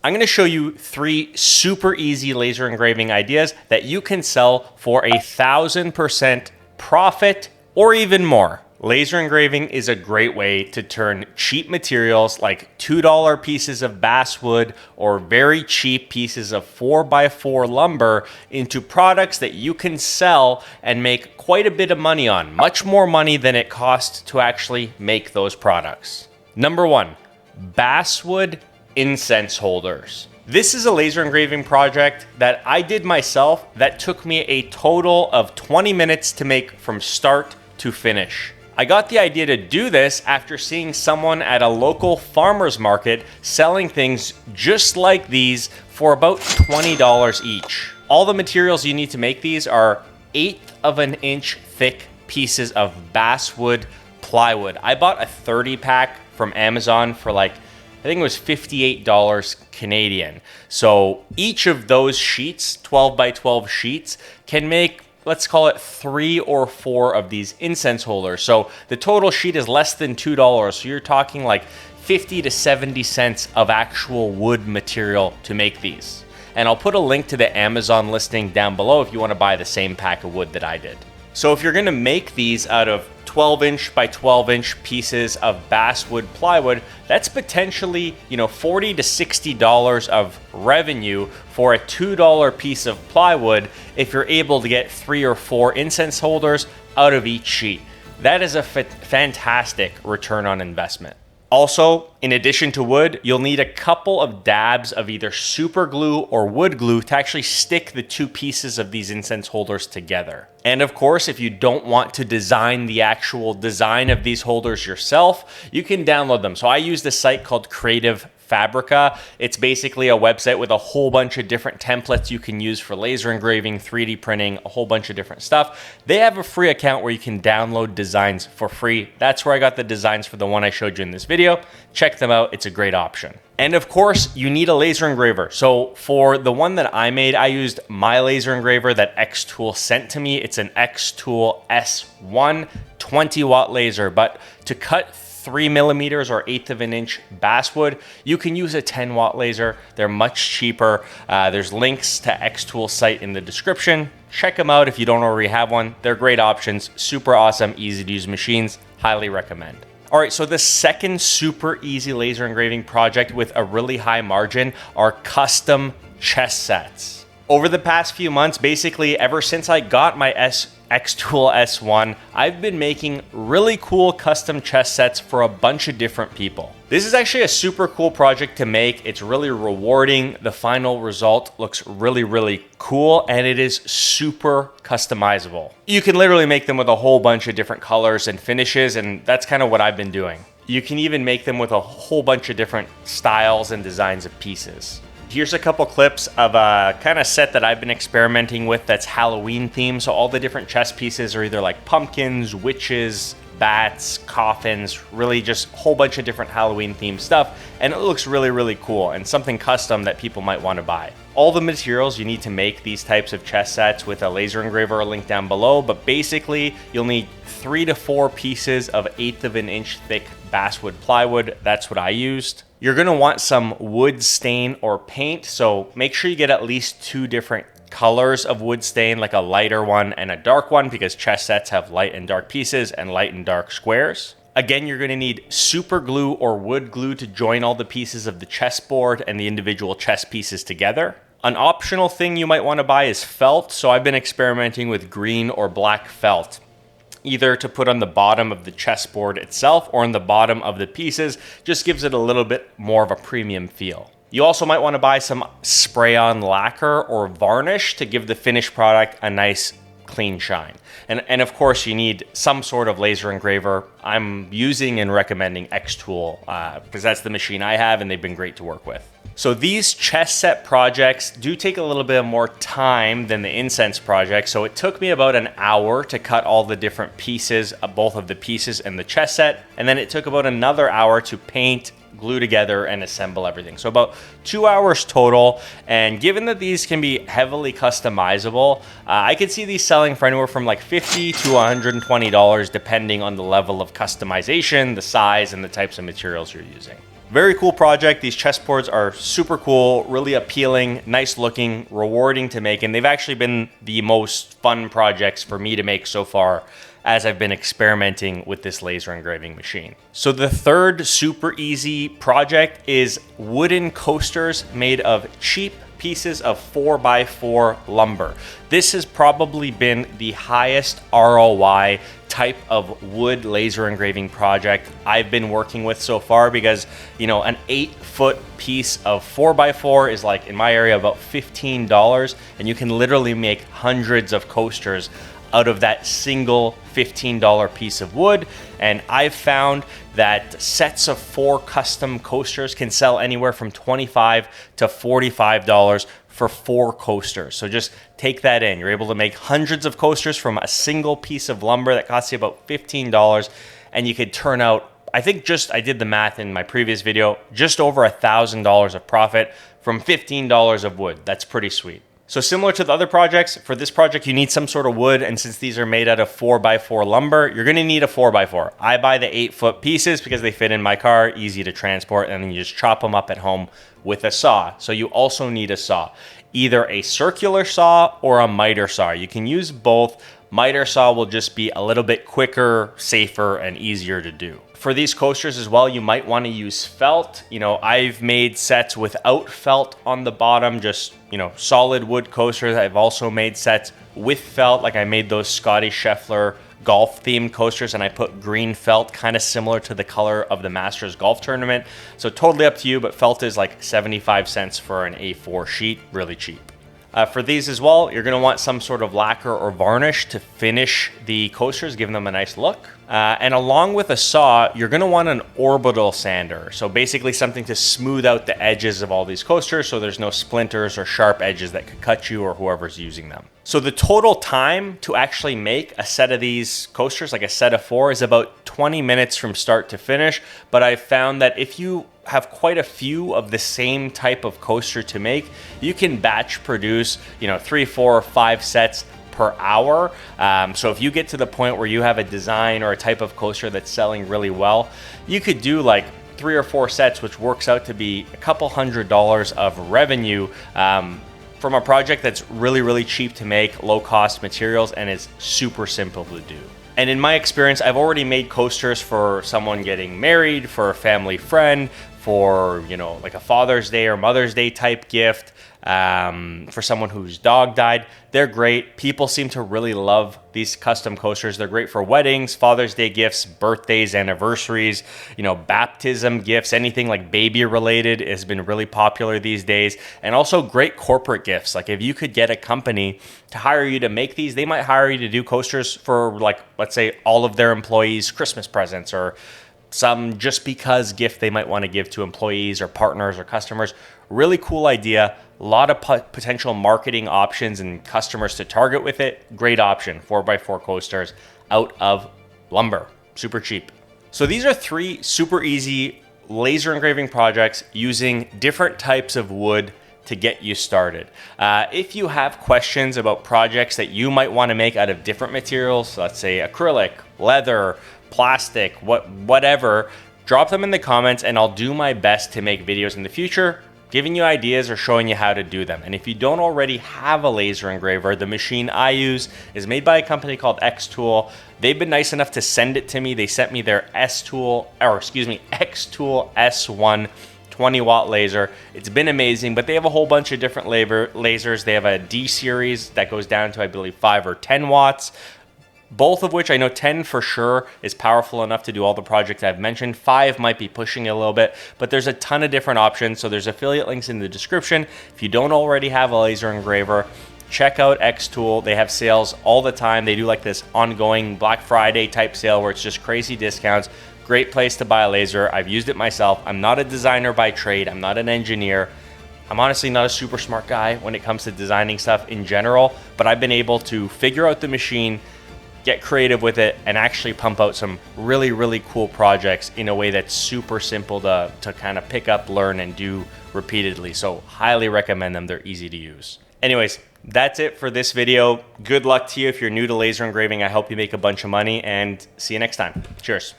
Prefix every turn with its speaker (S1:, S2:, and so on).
S1: I'm going to show you 3 super easy laser engraving ideas that you can sell for 1,000% profit or even more. Laser engraving is a great way to turn cheap materials like $2 pieces of basswood or very cheap pieces of 4x4 lumber into products that you can sell and make quite a bit of money on, much more money than it costs to actually make those products. Number 1, basswood incense holders. This is a laser engraving project that I did myself that took me a total of 20 minutes to make from start to finish. I got the idea to do this after seeing someone at a local farmer's market selling things just like these for about $20 each. All the materials you need to make these are 1/8 of an inch thick pieces of basswood plywood. I bought a 30 pack from Amazon for I think it was $58 Canadian. So each of those sheets, 12 by 12 sheets, can make, let's call it 3 or 4 of these incense holders. So the total sheet is less than $2. So you're talking like 50 to 70 cents of actual wood material to make these. And I'll put a link to the Amazon listing down below if you want to buy the same pack of wood that I did. So if you're going to make these out of 12-inch by 12-inch pieces of basswood plywood, that's potentially, $40 to $60 of revenue for a $2 piece of plywood if you're able to get 3 or 4 incense holders out of each sheet. That is a fantastic return on investment. Also, in addition to wood, you'll need a couple of dabs of either super glue or wood glue to actually stick the 2 pieces of these incense holders together. And of course, if you don't want to design the actual design of these holders yourself, you can download them. So I use this site called Creative Fabrica. It's basically a website with a whole bunch of different templates you can use for laser engraving, 3D printing, a whole bunch of different stuff. They have a free account where you can download designs for free. That's where I got the designs for the one I showed you in this video. Check them out. It's a great option. And of course, you need a laser engraver. So for the one that I made, I used my laser engraver that xTool sent to me. It's an xTool S1 20-watt laser, but to cut 3mm or 1/8 of an inch basswood, you can use a 10-watt laser. They're much cheaper. There's links to xTool site in the description. Check them out if you don't already have one. They're great options, super awesome, easy to use machines. Highly recommend. All right, so the second super easy laser engraving project with a really high margin are custom chess sets. Over the past few months, basically ever since I got my xTool S1, I've been making really cool custom chess sets for a bunch of different people. This is actually a super cool project to make. It's really rewarding. The final result looks really, really cool, and it is super customizable. You can literally make them with a whole bunch of different colors and finishes, and that's kind of what I've been doing. You can even make them with a whole bunch of different styles and designs of pieces. Here's a couple clips of a kind of set that I've been experimenting with that's Halloween themed. So all the different chess pieces are either like pumpkins, witches, bats, coffins, really just a whole bunch of different Halloween themed stuff. And it looks really, really cool and something custom that people might want to buy. All the materials you need to make these types of chess sets with a laser engraver are linked down below, but basically you'll need 3 to 4 pieces of 1/8 of an inch thick basswood plywood. That's what I used. You're gonna want some wood stain or paint, so make sure you get at least 2 different colors of wood stain, like a lighter one and a dark one, because chess sets have light and dark pieces and light and dark squares. Again, you're gonna need super glue or wood glue to join all the pieces of the chessboard and the individual chess pieces together. An optional thing you might wanna buy is felt, so I've been experimenting with green or black felt, either to put on the bottom of the chessboard itself or on the bottom of the pieces. Just gives it a little bit more of a premium feel. You also might want to buy some spray-on lacquer or varnish to give the finished product a nice clean shine. And of course you need some sort of laser engraver. I'm using and recommending xTool because that's the machine I have and they've been great to work with. So these chess set projects do take a little bit more time than the incense project. So it took me about an hour to cut all the different pieces, both of the pieces and the chess set. And then it took about another hour to paint, glue together, and assemble everything. So about 2 hours total. And given that these can be heavily customizable, I could see these selling for anywhere from like $50 to $120, depending on the level of customization, the size, and the types of materials you're using. very cool project. These chessboards are super cool, really appealing, nice looking, rewarding to make, and they've actually been the most fun projects for me to make so far as I've been experimenting with this laser engraving machine. So the third super easy project is wooden coasters made of cheap pieces of 4x4 lumber. This has probably been the highest ROI type of wood laser engraving project I've been working with so far, because an 8-foot piece of 4x4 is like, in my area, about $15, and you can literally make hundreds of coasters out of that single $15 piece of wood. And I've found that sets of 4 custom coasters can sell anywhere from $25 to $45 for 4 coasters. So just take that in. You're able to make hundreds of coasters from a single piece of lumber that costs you about $15, and you could turn out, I did the math in my previous video, just over $1,000 of profit from $15 of wood. That's pretty sweet. So similar to the other projects, for this project you need some sort of wood, and since these are made out of 4x4 lumber, you're gonna need a 4x4. I buy the 8-foot pieces because they fit in my car, easy to transport, and then you just chop them up at home with a saw. So you also need a saw, either a circular saw or a miter saw. You can use both. Miter saw will just be a little bit quicker, safer, and easier to do. For these coasters as well, you might want to use felt. I've made sets without felt on the bottom, just, solid wood coasters. I've also made sets with felt, like I made those Scotty Scheffler golf themed coasters and I put green felt, kind of similar to the color of the Masters golf tournament. So totally up to you, but felt is like 75 cents for an A4 sheet, really cheap. For these as well, you're gonna want some sort of lacquer or varnish to finish the coasters, giving them a nice look. And along with a saw, you're gonna want an orbital sander. So basically something to smooth out the edges of all these coasters so there's no splinters or sharp edges that could cut you or whoever's using them. So the total time to actually make a set of these coasters, like a set of 4, is about 20 minutes from start to finish. But I've found that if you have quite a few of the same type of coaster to make, you can batch produce, 3, 4, or 5 sets per hour. So if you get to the point where you have a design or a type of coaster that's selling really well, you could do like 3 or 4 sets, which works out to be a couple $100s of revenue from a project that's really, really cheap to make, low cost materials, and is super simple to do. And in my experience, I've already made coasters for someone getting married, for a family friend, for, like a Father's Day or Mother's Day type gift, for someone whose dog died. They're great. People seem to really love these custom coasters. They're great for weddings, Father's Day gifts, birthdays, anniversaries, baptism gifts, anything like baby related has been really popular these days. And also great corporate gifts. Like if you could get a company to hire you to make these, they might hire you to do coasters for, like, let's say all of their employees' Christmas presents, or some just because gift they might want to give to employees or partners or customers. Really cool idea. A lot of potential marketing options and customers to target with it. Great option, 4x4 coasters out of lumber, super cheap. So these are 3 super easy laser engraving projects using different types of wood to get you started. If you have questions about projects that you might want to make out of different materials, let's say acrylic, leather, plastic, whatever, drop them in the comments and I'll do my best to make videos in the future giving you ideas or showing you how to do them. And if you don't already have a laser engraver, the machine I use is made by a company called xTool. They've been nice enough to send it to me. They sent me their xTool S1 20-watt laser. It's been amazing, but they have a whole bunch of different lasers. They have a D series that goes down to, I believe, 5 or 10 watts. Both of which, I know 10 for sure is powerful enough to do all the projects I've mentioned. 5 might be pushing it a little bit, but there's a ton of different options. So there's affiliate links in the description. If you don't already have a laser engraver, check out xTool. They have sales all the time. They do like this ongoing Black Friday type sale where it's just crazy discounts. Great place to buy a laser. I've used it myself. I'm not a designer by trade. I'm not an engineer. I'm honestly not a super smart guy when it comes to designing stuff in general, but I've been able to figure out the machine, get creative with it, and actually pump out some really, really cool projects in a way that's super simple to kind of pick up, learn, and do repeatedly. So highly recommend them. They're easy to use. Anyways, that's it for this video. Good luck to you if you're new to laser engraving. I hope you make a bunch of money, and see you next time. Cheers.